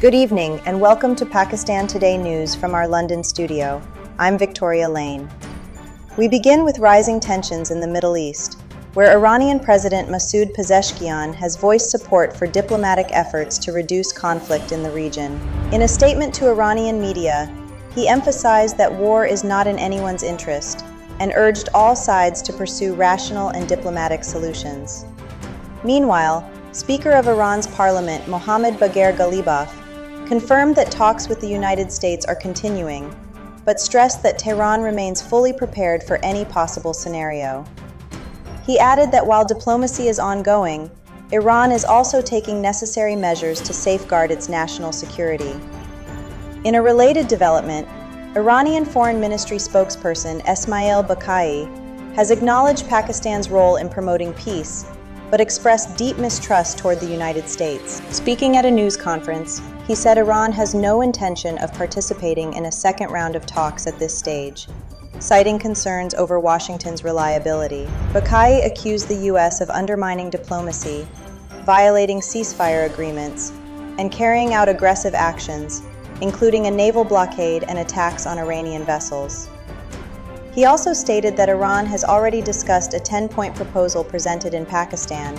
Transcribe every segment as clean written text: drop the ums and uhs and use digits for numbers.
Good evening and welcome to Pakistan Today News from our London studio. I'm Victoria Lane. We begin with rising tensions in the Middle East, where Iranian President Masoud Pezeshkian has voiced support for diplomatic efforts to reduce conflict in the region. In a statement to Iranian media, he emphasized that war is not in anyone's interest and urged all sides to pursue rational and diplomatic solutions. Meanwhile, Speaker of Iran's parliament Mohammad Bagher Ghalibaf confirmed that talks with the United States are continuing, but stressed that Tehran remains fully prepared for any possible scenario. He added that while diplomacy is ongoing, Iran is also taking necessary measures to safeguard its national security. In a related development, Iranian Foreign Ministry spokesperson Esmail Bakai has acknowledged Pakistan's role in promoting peace, but expressed deep mistrust toward the United States. Speaking at a news conference, he said Iran has no intention of participating in a second round of talks at this stage, citing concerns over Washington's reliability. Bakai accused the U.S. of undermining diplomacy, violating ceasefire agreements, and carrying out aggressive actions, including a naval blockade and attacks on Iranian vessels. He also stated that Iran has already discussed a 10-point proposal presented in Pakistan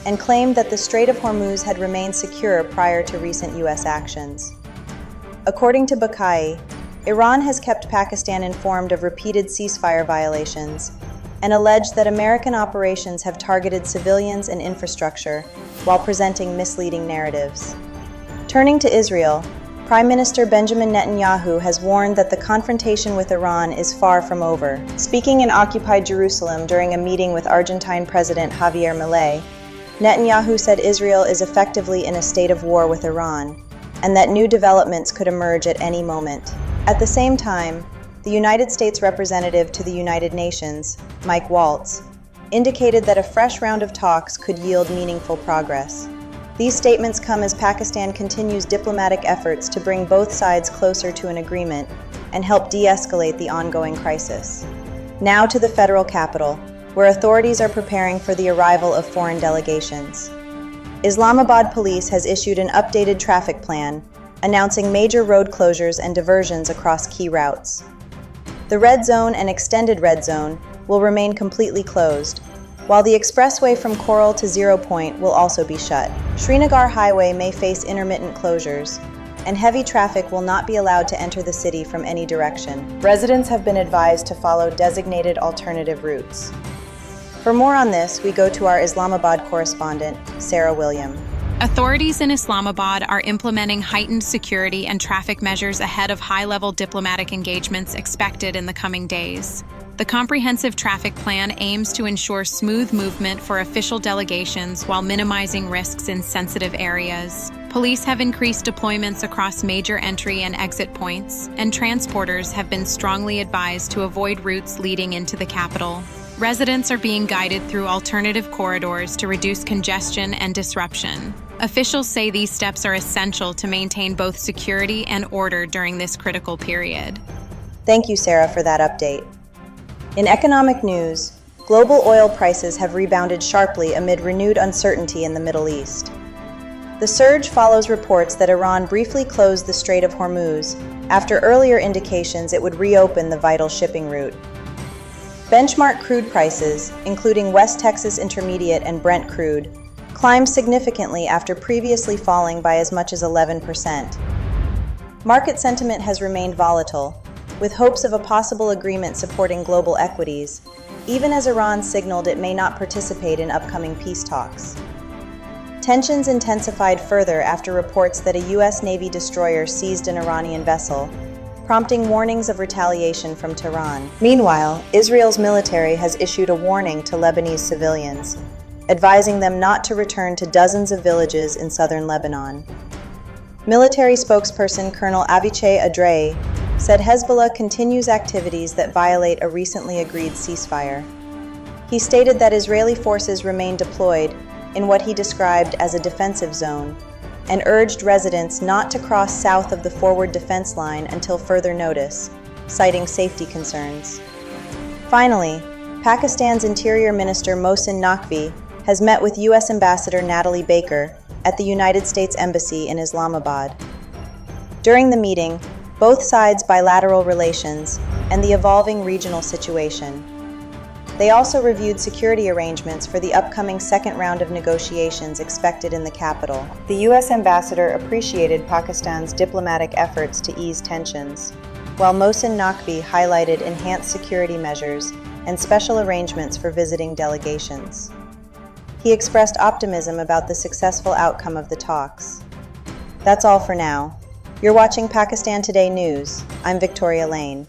and claimed that the Strait of Hormuz had remained secure prior to recent U.S. actions. According to Bakai, Iran has kept Pakistan informed of repeated ceasefire violations and alleged that American operations have targeted civilians and infrastructure while presenting misleading narratives. Turning to Israel, Prime Minister Benjamin Netanyahu has warned that the confrontation with Iran is far from over. Speaking in occupied Jerusalem during a meeting with Argentine President Javier Milei, Netanyahu said Israel is effectively in a state of war with Iran, and that new developments could emerge at any moment. At the same time, the United States representative to the United Nations, Mike Waltz, indicated that a fresh round of talks could yield meaningful progress. These statements come as Pakistan continues diplomatic efforts to bring both sides closer to an agreement and help de-escalate the ongoing crisis. Now to the federal capital, where authorities are preparing for the arrival of foreign delegations. Islamabad police has issued an updated traffic plan, announcing major road closures and diversions across key routes. The red zone and extended red zone will remain completely closed, while the expressway from Coral to Zero Point will also be shut. Srinagar Highway may face intermittent closures, and heavy traffic will not be allowed to enter the city from any direction. Residents have been advised to follow designated alternative routes. For more on this, we go to our Islamabad correspondent, Sarah William. Authorities in Islamabad are implementing heightened security and traffic measures ahead of high-level diplomatic engagements expected in the coming days. The comprehensive traffic plan aims to ensure smooth movement for official delegations while minimizing risks in sensitive areas. Police have increased deployments across major entry and exit points, and transporters have been strongly advised to avoid routes leading into the capital. Residents are being guided through alternative corridors to reduce congestion and disruption. Officials say these steps are essential to maintain both security and order during this critical period. Thank you, Sarah, for that update. In economic news, global oil prices have rebounded sharply amid renewed uncertainty in the Middle East. The surge follows reports that Iran briefly closed the Strait of Hormuz after earlier indications it would reopen the vital shipping route. Benchmark crude prices, including West Texas Intermediate and Brent crude, climbed significantly after previously falling by as much as 11%. Market sentiment has remained volatile, with hopes of a possible agreement supporting global equities, even as Iran signaled it may not participate in upcoming peace talks. Tensions intensified further after reports that a U.S. Navy destroyer seized an Iranian vessel, prompting warnings of retaliation from Tehran. Meanwhile, Israel's military has issued a warning to Lebanese civilians, advising them not to return to dozens of villages in southern Lebanon. Military spokesperson Colonel Avichai Adrei said Hezbollah continues activities that violate a recently agreed ceasefire. He stated that Israeli forces remain deployed in what he described as a defensive zone, and urged residents not to cross south of the forward defense line until further notice, citing safety concerns. Finally, Pakistan's Interior Minister Mohsin Naqvi has met with U.S. Ambassador Natalie Baker at the United States Embassy in Islamabad. During the meeting, both sides bilateral relations and the evolving regional situation. They also reviewed security arrangements for the upcoming second round of negotiations expected in the capital. The U.S. ambassador appreciated Pakistan's diplomatic efforts to ease tensions, while Mohsin Naqvi highlighted enhanced security measures and special arrangements for visiting delegations. He expressed optimism about the successful outcome of the talks. That's all for now. You're watching Pakistan Today News. I'm Victoria Lane.